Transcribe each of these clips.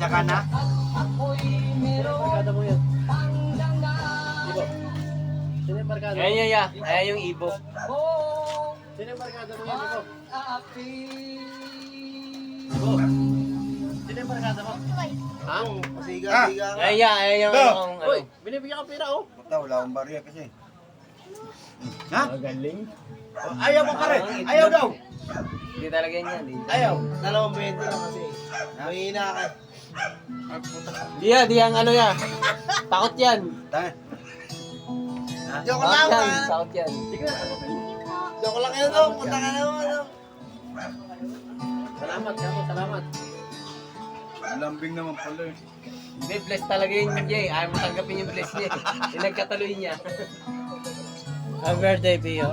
Tsaka na. Barkada mo yan. Ibo. Sino yung barkada mo? Ayan yun, ya. Ayan yung ibo. Sino yung barkada mo yan, Ibo? Ibo. Sino yung barkada mo? Ha? Siga. Ayan, ya. Ayan yung ano. Uy, binibigyan ka pera, oh. Basta wala akong barya kasi. Ha? Magaling. Ayaw mo ka rin. Ayaw daw. Hindi talaga yan yan. Ayaw. 2.20 lang kasi. Mahina ka. Di ang ano yan. Takot yan. Tayo. Takot yan. Takot yan. Joke lang yun daw. Punta ka naman. Salamat, kamo, salamat. Lambing naman pala eh. Hindi, bless talaga yun, Jay. Ayaw mo tanggapin yung bless niya. Pinagkatuloy niya. Happy birthday, Pio.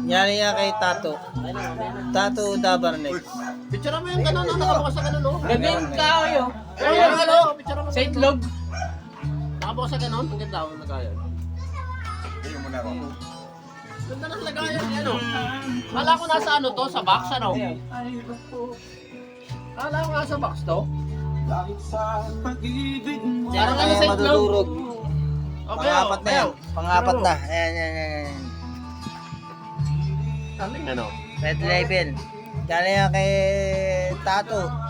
Yan yan kay Tato. Tato Dabarnek. Picture mo yung gano'n, oh. Nakabukas sa gano'n, oh. Ganda yung kahoy, oh. Ayan, ano? Picture mo. Sa itlog. Nakabukas sa gano'n, ang ganda, ang lagayan. Hindi mo na ako. Ganda ng lagayan, yan, oh. Kala ko nasa ano to, sa box, ano? Kala ko nasa box to. Yan Parang ano sa itlog. madudurog. Okay, Pangapat na yan. Pangapat na. Ayan, yan, yan, yan. Kaling ano? Red label. Yan yan kay Tato.